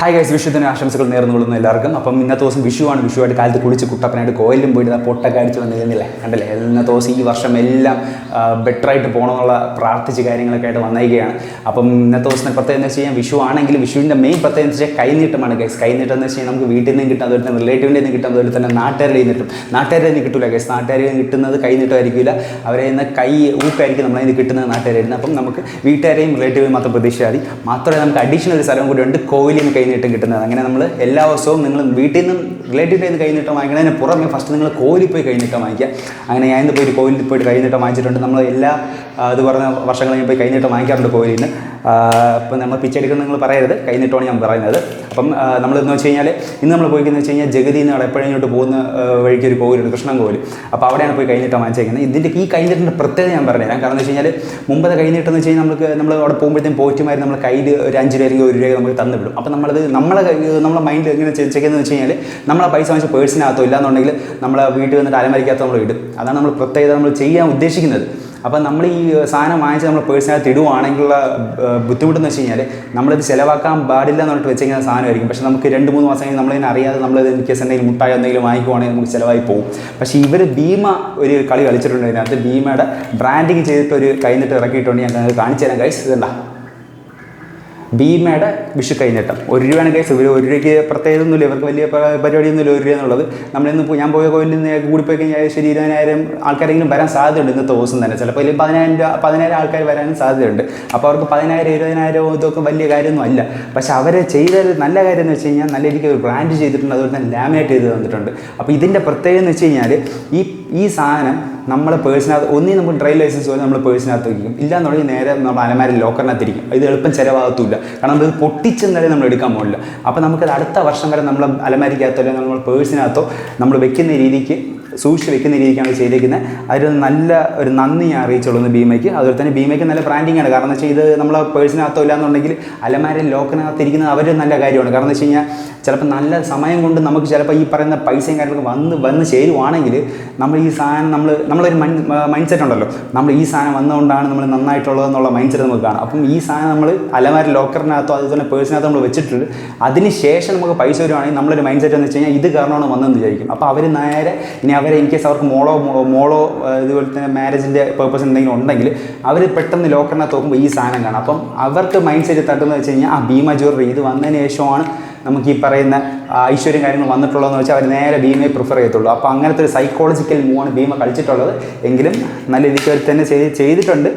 Hi guys, വിഷുവിന് ആശംസകൾ നേർന്നുകൊള്ളുന്നു എല്ലാവർക്കും. അപ്പം ഇന്നത്തെ ദിവസം വിഷുവാണ്. വിഷുവായിട്ട് കാലത്ത് കുളിച്ച് കുട്ടപ്പനായിട്ട് കോയിലും പോയിട്ട് പൊട്ടൊക്കെ അടിച്ച് വന്നിരുന്നില്ലേ, കണ്ടല്ലേ? ഇന്നത്തെ ദിവസം ഈ വർഷം എല്ലാം ബെറ്ററായിട്ട് പോകണമെന്നുള്ള പ്രാർത്ഥിച്ച് കാര്യങ്ങളൊക്കെ ആയിട്ട് വന്നിരിക്കുകയാണ്. അപ്പം ഇന്നത്തെ ദിവസം പ്രത്യേകം എന്ന് വെച്ച് കഴിഞ്ഞാൽ വിഷു ആണെങ്കിൽ വിഷുവിൻ്റെ മെയിൻ പ്രത്യേകം എന്ന് വെച്ചാൽ കൈനീട്ടമാണ് ഗൈസ്. കൈനീട്ടം എന്ന് വെച്ച് കഴിഞ്ഞാൽ നമുക്ക് വീട്ടിൽ നിന്നും കിട്ടും, അതുപോലെ തന്നെ റിലേറ്റീവിൻ്റെ നിന്ന് കിട്ടും, അതുപോലെ തന്നെ നാട്ടുകാരുടെ നിന്ന് കിട്ടും. നാട്ടുകാരുടെ നിന്ന് കിട്ടില്ല ഗൈസ്, നാട്ടുകാരിൽ നിന്ന് കിട്ടുന്നത് കൈനീട്ടമായിരിക്കില്ല, അവരെ നിന്ന് കൈ ഊക്കായിരിക്കും നമ്മളതിന് കിട്ടുന്നത് നാട്ടുകാരായിരുന്നു. അപ്പം നമുക്ക് വീട്ടുകാരെയും റിലേറ്റീവിനും മാത്രം പ്രതീക്ഷിച്ചാൽ മതി. മാത്രമല്ല നമുക്ക് അഡീഷണൽ ഒരു സ്ഥലം കൂടി ഉണ്ട്, കോവിലിൽ നിന്ന് കൈനീട്ടം കിട്ടുന്നത്. അങ്ങനെ നമ്മൾ എല്ലാ ദിവസവും നിങ്ങൾ വീട്ടിൽ നിന്നും റിലേറ്റീവിൽ നിന്ന് കൈനീട്ടം വാങ്ങിക്കുന്നതിന് പുറമെ ഫസ്റ്റ് നിങ്ങൾ കോവിലിൽ പോയി കൈനീട്ടം വാങ്ങിക്കുക. അങ്ങനെ ഞാൻ ഇന്ന് പോയി കോവിലിൽ പോയിട്ട് കൈനീട്ടം വാങ്ങിച്ചിട്ടുണ്ട്. നമ്മൾ എല്ലാ ഇത് പറഞ്ഞ വർഷങ്ങളിൽ ഞാൻ പോയി കൈനീട്ടം വാങ്ങിക്കാറുണ്ട് കോവിലിൽ നിന്ന്. അപ്പം നമ്മൾ പിച്ചെടുക്കുന്ന നിങ്ങൾ പറയരുത്, കൈനീട്ടമാണ് ഞാൻ പറയുന്നത്. അപ്പം നമ്മളെന്ന് വെച്ച് കഴിഞ്ഞാൽ ഇന്ന് നമ്മൾ പോയിക്കെന്ന് വെച്ച് കഴിഞ്ഞാൽ ജഗതി എന്ന് എപ്പോഴും ഇങ്ങോട്ട് പോകുന്ന വഴിക്ക് ഒരു കോവിലുണ്ട്, കൃഷ്ണൻ കോവിൽ. അപ്പോൾ അവിടെയാണ് പോയി കൈനീട്ടം വാങ്ങിച്ചേക്കുന്നത്. ഇതിൻ്റെ ഈ കൈനീട്ടിൻ്റെ പ്രത്യേകത ഞാൻ പറഞ്ഞുതരാം. കാരണം എന്ന് വെച്ച് കഴിഞ്ഞാൽ മുമ്പത്തെ കൈനീട്ടം എന്ന് വെച്ച് കഴിഞ്ഞാൽ നമ്മൾ അവിടെ പോകുമ്പോഴത്തേക്കും പോറ്റുമാർ നമ്മൾ കയ്യിൽ ഒരു 5 രൂപ അല്ലെങ്കിൽ 1 രൂപ നമുക്ക് തന്നു വിടും. അപ്പം നമ്മളത് നമ്മളെ മൈൻഡ് എങ്ങനെ ചെയ്യുന്നത് വെച്ച് കഴിഞ്ഞാൽ നമ്മളെ പൈസ വാങ്ങിച്ച് പേഴ്സിനകത്തോ ഇല്ലാന്നുണ്ടെങ്കിൽ നമ്മളെ വീട്ടിൽ വന്നിട്ട് അലമാരിക്കകത്ത് നമ്മൾ ഇടും. അതാണ് നമ്മൾ പ്രത്യേകത നമ്മൾ ചെയ്യാൻ ഉദ്ദേശിക്കുന്നത്. അപ്പം നമ്മൾ ഈ സാധനം വാങ്ങിച്ച് നമ്മൾ പേഴ്സിനകത്ത് ഇടുവാണെങ്കിലുള്ള ബുദ്ധിമുട്ടെന്ന് വെച്ച് കഴിഞ്ഞാൽ നമ്മളിത് ചിലവാക്കാൻ പാടില്ല എന്ന് പറഞ്ഞിട്ട് വെച്ചിരിക്കുന്ന സാധനമായിരിക്കും. പക്ഷേ നമുക്ക് 2-3 മാസം കഴിഞ്ഞ് നമ്മളതിനെ അറിയാതെ നമ്മളിത് കേസ് എന്തെങ്കിലും മുട്ടായി എന്തെങ്കിലും വാങ്ങിക്കുവാണെങ്കിൽ നമുക്ക് ചിലവായി പോകും. പക്ഷേ ഇവർ ഭീമ ഒരു കളി കളിച്ചിട്ടുണ്ട്. അതിനകത്ത് ഭീമയുടെ ബ്രാൻഡിങ് ചെയ്തിട്ട് ഒരു കൈനീട്ട് ഇറക്കിയിട്ടുണ്ട്. ഞാൻ കാണിച്ചു തരാം ഗൈസ്. ഇതുണ്ട ഭീമയുടെ വിഷു കൈനീട്ടം 1 രൂപയാണ് ഗൈസ്. ഇവർ 1 രൂപയ്ക്ക് പ്രത്യേകതയൊന്നുമില്ല, ഇവർക്ക് വലിയ പരിപാടിയൊന്നുമില്ല 1 രൂപ എന്നുള്ളത്. നമ്മളിന്ന് ഞാൻ പോയ കോവിലിൽ നിന്ന് കൂടിപ്പോയി കഴിഞ്ഞാൽ ശരി 20,000 ആൾക്കാരെങ്കിലും വരാൻ സാധ്യതയുണ്ട് ഇന്നത്തെ ദിവസം തന്നെ. ചിലപ്പോൾ ഇതിൽ 10,000 ആൾക്കാർ വരാനും സാധ്യതയുണ്ട്. അപ്പോൾ അവർക്ക് 10,000 20,000 ഇതൊക്കെ വലിയ കാര്യമൊന്നും അല്ല. പക്ഷെ അവരെ ചെയ്തൊരു നല്ല കാര്യം എന്ന് വെച്ച് കഴിഞ്ഞാൽ നല്ല രീതിക്ക് ഒരു ബ്രാൻഡ് ചെയ്തിട്ടുണ്ട്, അതുപോലെ തന്നെ ലാമിനേറ്റ് ചെയ്ത് തന്നിട്ടുണ്ട്. അപ്പോൾ ഇതിൻ്റെ പ്രത്യേകത എന്ന് വെച്ച് കഴിഞ്ഞാൽ ഈ സാധനം നമ്മളെ പേഴ്സിനകത്ത് ഒന്നും നമുക്ക് ഡ്രൈവ് ലൈസൻസ് പോലെ നമ്മൾ പേഴ്സിനകത്ത് വയ്ക്കും, ഇല്ലാന്നുണ്ടെങ്കിൽ നേരെ നമ്മൾ അലമാരിൽ ലോക്കറിനകത്തിരിക്കും. ഇത് എളുപ്പം ചിലവാകത്തില്ല, കാരണം അത് പൊട്ടിച്ചെന്നാലും നമ്മൾ എടുക്കാൻ പോകില്ല. അപ്പോൾ നമുക്കത് അടുത്ത വർഷം വരെ നമ്മൾ അലമാരിക്കകത്തോ അല്ലെങ്കിൽ നമ്മൾ പേഴ്സിനകത്തോ നമ്മൾ വെക്കുന്ന രീതിക്ക് സൂക്ഷിച്ച് വെക്കുന്ന രീതിക്കാണ് ചെയ്തേക്കുന്നത്. അതിൽ നല്ല ഒരു നന്ദി ഞാൻ അറിയിച്ചുള്ളൂ ഭീമയ്ക്ക്. അതുപോലെ തന്നെ ഭീമയ്ക്ക് നല്ല ബ്രാൻഡിങ്ങാണ്. കാരണം എന്ന് വെച്ചാൽ ഇത് നമ്മളെ പേഴ്സിനകത്തോ ഇല്ലാന്നുണ്ടെങ്കിൽ അലമാരിൽ ലോക്കറിനകത്ത് ഇരിക്കുന്നത് അവർ നല്ല കാര്യമാണ്. കാരണം എന്ന് വെച്ച് കഴിഞ്ഞാൽ ചിലപ്പോൾ നല്ല സമയം കൊണ്ട് നമുക്ക് ചിലപ്പോൾ ഈ പറയുന്ന പൈസയും കാര്യങ്ങളൊക്കെ വന്ന് ചേരുവാണെങ്കിൽ നമ്മൾ ഈ സാധനം നമ്മളൊരു മൈൻഡ് സെറ്റ് ഉണ്ടല്ലോ, നമ്മൾ ഈ സാധനം വന്നുകൊണ്ടാണ് നമ്മൾ നന്നായിട്ടുള്ളതെന്നുള്ള മൈൻഡ് സെറ്റ് നമുക്ക് കാണാം. അപ്പം ഈ സാധനം നമ്മൾ അലമാരി ലോക്കറിനകത്തോ അതുപോലെ പേഴ്സിനകത്തോ നമ്മൾ വെച്ചിട്ടുണ്ട്. അതിന് ശേഷം നമുക്ക് പൈസ വരുവാണെങ്കിൽ നമ്മളൊരു മൈൻഡ് സെറ്റ് എന്ന് വെച്ച് കഴിഞ്ഞാൽ ഇത് കാരണമാണ് വന്നതെന്ന് വിചാരിക്കും. അപ്പോൾ അവർ നേരെ ഇനി അവരെ ഇൻ കേസ് അവർക്ക് മോളോ ഇതുപോലെ തന്നെ മാരേജിൻ്റെ പേർപ്പസ് എന്തെങ്കിലും ഉണ്ടെങ്കിൽ അവർ പെട്ടെന്ന് ലോക്കറിനകത്ത് നോക്കുമ്പോൾ ഈ സാധനം കാണാം. അപ്പം അവർക്ക് മൈൻഡ് സെറ്റ് തട്ടുന്നത് വെച്ച് കഴിഞ്ഞാൽ ഭീമ ജ്വല്ലറി ഇത് വന്നതിന് ശേഷമാണ് നമുക്ക് ഈ പറയുന്ന ഐശ്വര്യം കാര്യങ്ങൾ വന്നിട്ടുള്ളതെന്ന് വെച്ചാൽ അവർ നേരെ ഭീമയെ പ്രിഫർ ചെയ്യത്തുള്ളൂ. അപ്പോൾ അങ്ങനത്തെ ഒരു സൈക്കോളജിക്കൽ മൂവാണ് ഭീമ കളിച്ചിട്ടുള്ളത്. എങ്കിലും നല്ല രീതിക്ക് അവർ തന്നെ ചെയ്തിട്ടുണ്ട്.